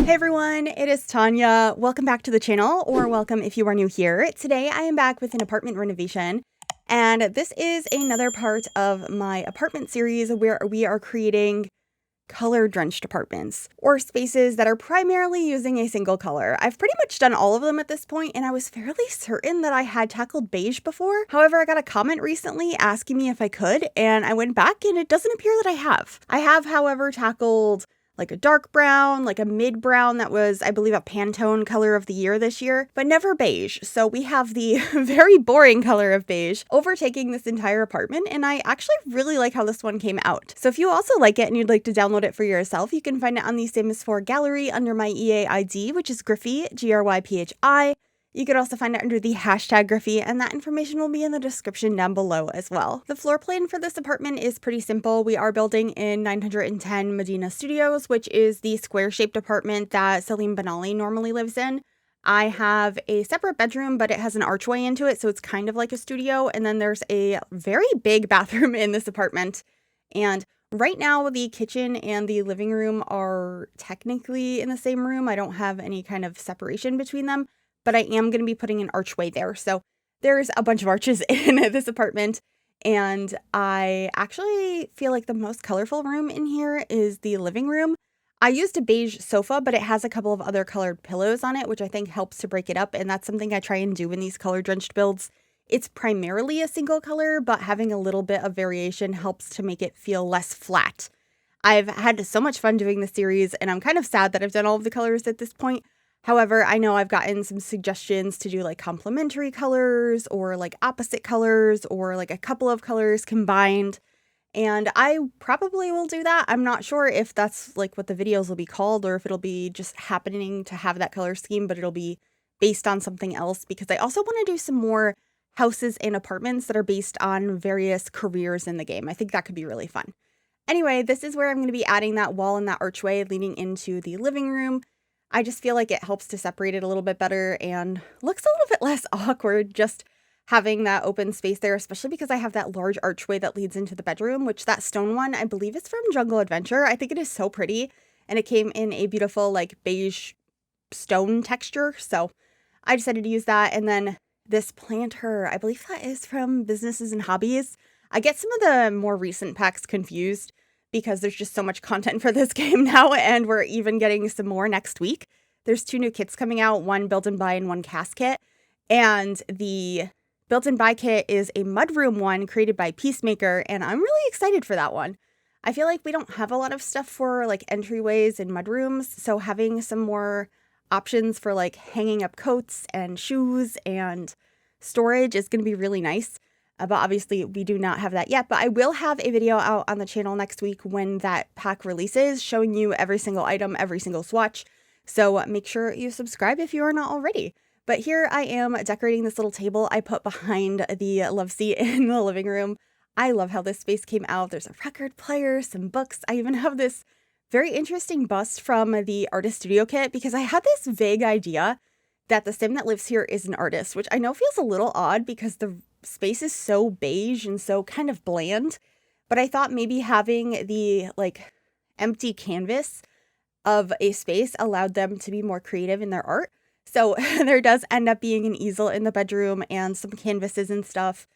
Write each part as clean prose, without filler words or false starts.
Hey everyone, it is Tanya. Welcome back to the channel, or welcome if you are new here. Today I am back with an apartment renovation, and this is another part of my apartment series where we are creating color-drenched apartments, or spaces that are primarily using a single color. I've pretty much done all of them at this point, and I was fairly certain that I had tackled beige before. However, I got a comment recently asking me if I could, and I went back and it doesn't appear that I have. I have, however, tackled like a dark brown, like a mid brown that was, I believe, a Pantone color of the year this year, but never beige. So we have the very boring color of beige overtaking this entire apartment, and I actually really like how this one came out. So if you also like it and you'd like to download it for yourself, you can find it on the Same as 4 gallery under my EA ID, which is Gryphi, Gryphi. You could also find it under the hashtag Gryphi, and that information will be in the description down below as well. The floor plan for this apartment is pretty simple. We are building in 910 Medina Studios, which is the square-shaped apartment that Salim Benali normally lives in. I have a separate bedroom, but it has an archway into it, so it's kind of like a studio, and then there's a very big bathroom in this apartment. And right now, the kitchen and the living room are technically in the same room. I don't have any kind of separation between them, but I am going to be putting an archway there. So there's a bunch of arches in this apartment, and I actually feel like the most colorful room in here is the living room. I used a beige sofa, but it has a couple of other colored pillows on it, which I think helps to break it up, and that's something I try and do in these color-drenched builds. It's primarily a single color, but having a little bit of variation helps to make it feel less flat. I've had so much fun doing this series, and I'm kind of sad that I've done all of the colors at this point. However, I know I've gotten some suggestions to do like complementary colors or like opposite colors or like a couple of colors combined. And I probably will do that. I'm not sure if that's like what the videos will be called or if it'll be just happening to have that color scheme, but it'll be based on something else, because I also want to do some more houses and apartments that are based on various careers in the game. I think that could be really fun. Anyway, this is where I'm going to be adding that wall and that archway leading into the living room. I just feel like it helps to separate it a little bit better and looks a little bit less awkward just having that open space there, especially because I have that large archway that leads into the bedroom, which that stone one, I believe is from Jungle Adventure. I think it is so pretty, and it came in a beautiful like beige stone texture, so I decided to use that. And then this planter, I believe that is from Businesses and Hobbies. I get some of the more recent packs confused because there's just so much content for this game now, and we're even getting some more next week. There's 2 new kits coming out, one build and buy and one cast kit. And the build and buy kit is a mudroom one created by Peacemaker, and I'm really excited for that one. I feel like we don't have a lot of stuff for like entryways and mudrooms, so having some more options for like hanging up coats and shoes and storage is going to be really nice. But obviously we do not have that yet, but I will have a video out on the channel next week when that pack releases, showing you every single item, every single swatch. So make sure you subscribe if you are not already. But here I am decorating this little table I put behind the love seat in the living room. I love how this space came out. There's a record player, some books. I even have this very interesting bust from the artist studio kit, because I had this vague idea that the sim that lives here is an artist, which I know feels a little odd because the space is so beige and so kind of bland, but I thought maybe having the like empty canvas of a space allowed them to be more creative in their art. So there does end up being an easel in the bedroom and some canvases and stuff.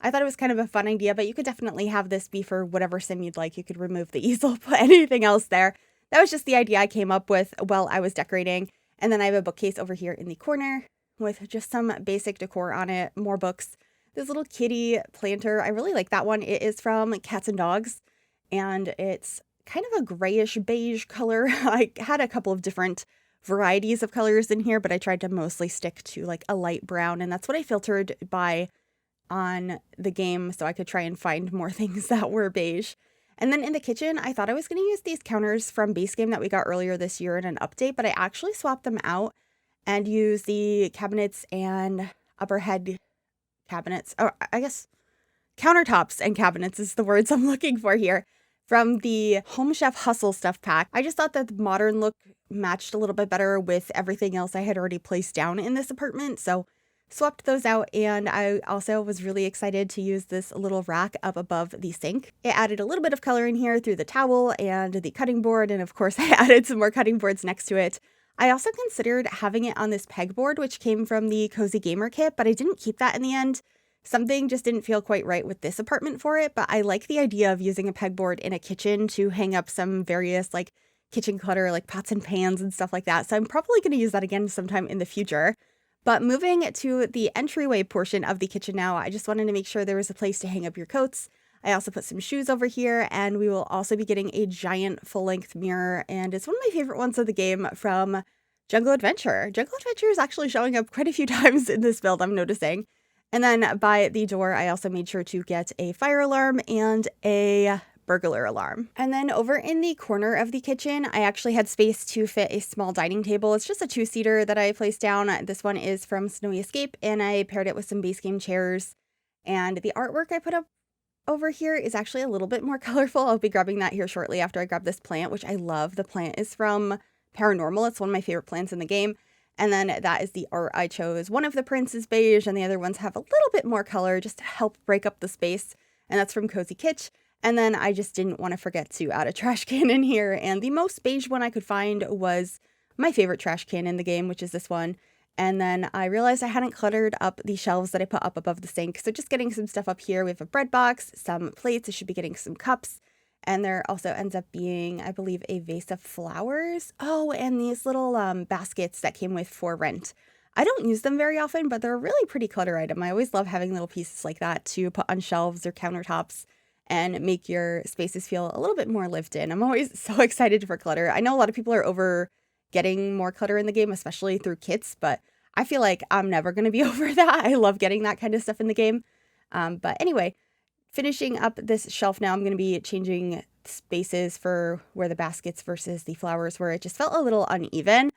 I thought it was kind of a fun idea, but you could definitely have this be for whatever sim you'd like. You could remove the easel, put anything else there. That was just the idea I came up with while I was decorating. And then I have a bookcase over here in the corner with just some basic decor on it, more books. This little kitty planter, I really like that one. It is from Cats and Dogs, and it's kind of a grayish beige color. I had a couple of different varieties of colors in here, but I tried to mostly stick to like a light brown, and that's what I filtered by on the game so I could try and find more things that were beige. And then in the kitchen, I thought I was going to use these counters from base game that we got earlier this year in an update, but I actually swapped them out and used the cabinets and upper head cabinets, or I guess countertops and cabinets is the words I'm looking for here, from the Home Chef Hustle stuff pack. I just thought that the modern look matched a little bit better with everything else I had already placed down in this apartment, so swapped those out. And I also was really excited to use this little rack up above the sink. It added a little bit of color in here through the towel and the cutting board, and of course I added some more cutting boards next to it. I also considered having it on this pegboard, which came from the Cozy Gamer kit, but I didn't keep that in the end. Something just didn't feel quite right with this apartment for it, but I like the idea of using a pegboard in a kitchen to hang up some various like kitchen clutter, like pots and pans and stuff like that. So I'm probably going to use that again sometime in the future. But moving to the entryway portion of the kitchen now, I just wanted to make sure there was a place to hang up your coats. I also put some shoes over here, and we will also be getting a giant full-length mirror, and it's one of my favorite ones of the game from Jungle Adventure. Jungle Adventure is actually showing up quite a few times in this build, I'm noticing. And then by the door, I also made sure to get a fire alarm and a burglar alarm. And then over in the corner of the kitchen, I actually had space to fit a small dining table. It's just a 2-seater that I placed down. This one is from Snowy Escape, and I paired it with some base game chairs. And the artwork I put up over here is actually a little bit more colorful. I'll be grabbing that here shortly after I grab this plant, which I love. The plant is from Paranormal. It's one of my favorite plants in the game. And then that is the art I chose. One of the prints is beige, and the other ones have a little bit more color just to help break up the space. And that's from Cozy Kitsch. And then I just didn't want to forget to add a trash can in here. And the most beige one I could find was my favorite trash can in the game, which is this one. And then I realized I hadn't cluttered up the shelves that I put up above the sink. So just getting some stuff up here. We have a bread box, some plates. I should be getting some cups. And there also ends up being, I believe, a vase of flowers. Oh, and these little baskets that came with for rent. I don't use them very often, but they're a really pretty clutter item. I always love having little pieces like that to put on shelves or countertops and make your spaces feel a little bit more lived in. I'm always so excited for clutter. I know a lot of people are over getting more clutter in the game, especially through kits, but I feel like I'm never going to be over that. I love getting that kind of stuff in the game. But anyway, finishing up this shelf now, I'm going to be changing spaces for where the baskets versus the flowers were. It just felt a little uneven.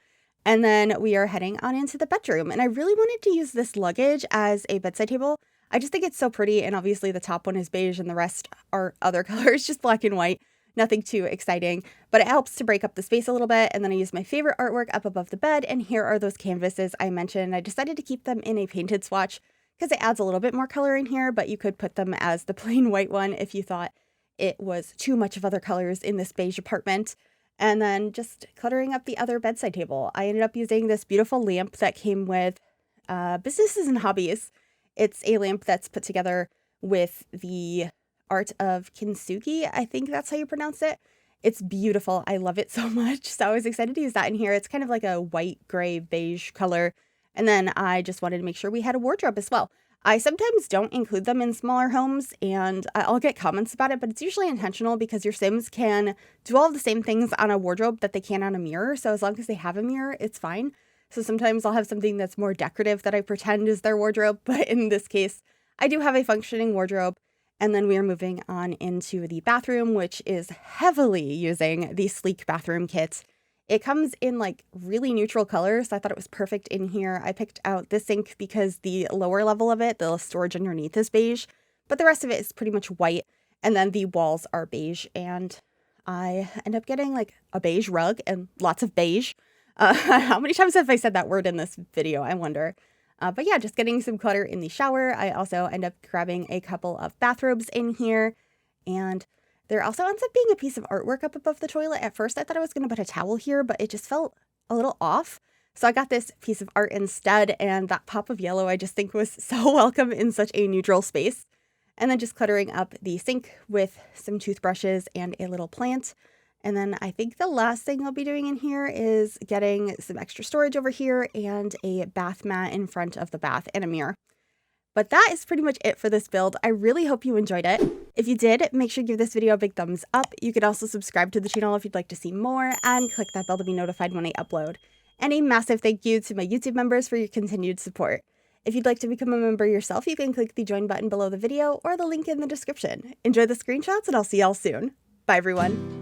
And then we are heading on into the bedroom. And I really wanted to use this luggage as a bedside table. I just think it's so pretty. And obviously the top one is beige and the rest are other colors, just black and white. Nothing too exciting, but it helps to break up the space a little bit. And then I use my favorite artwork up above the bed. And here are those canvases I mentioned. I decided to keep them in a painted swatch because it adds a little bit more color in here, but you could put them as the plain white one if you thought it was too much of other colors in this beige apartment. And then just cluttering up the other bedside table. I ended up using this beautiful lamp that came with Businesses and Hobbies. It's a lamp that's put together with the art of Kintsugi. I think that's how you pronounce it. It's beautiful. I love it so much. So I was excited to use that in here. It's kind of like a white, gray, beige color. And then I just wanted to make sure we had a wardrobe as well. I sometimes don't include them in smaller homes, and I'll get comments about it, but it's usually intentional because your Sims can do all of the same things on a wardrobe that they can on a mirror. So as long as they have a mirror, it's fine. So sometimes I'll have something that's more decorative that I pretend is their wardrobe, but in this case, I do have a functioning wardrobe. And then we are moving on into the bathroom, which is heavily using the sleek bathroom kit. It comes in like really neutral colors. So I thought it was perfect in here. I picked out this sink because the lower level of it, the storage underneath, is beige, but the rest of it is pretty much white. And then the walls are beige, and I end up getting like a beige rug and lots of beige. How many times have I said that word in this video? I wonder. But yeah, just getting some clutter in the shower. I also end up grabbing a couple of bathrobes in here. And there also ends up being a piece of artwork up above the toilet. At first, I thought I was going to put a towel here, but it just felt a little off. So I got this piece of art instead. And that pop of yellow I just think was so welcome in such a neutral space. And then just cluttering up the sink with some toothbrushes and a little plant. And then I think the last thing I'll be doing in here is getting some extra storage over here and a bath mat in front of the bath and a mirror. But that is pretty much it for this build. I really hope you enjoyed it. If you did, make sure to give this video a big thumbs up. You could also subscribe to the channel if you'd like to see more, and click that bell to be notified when I upload. And a massive thank you to my YouTube members for your continued support. If you'd like to become a member yourself, you can click the join button below the video or the link in the description. Enjoy the screenshots, and I'll see y'all soon. Bye everyone.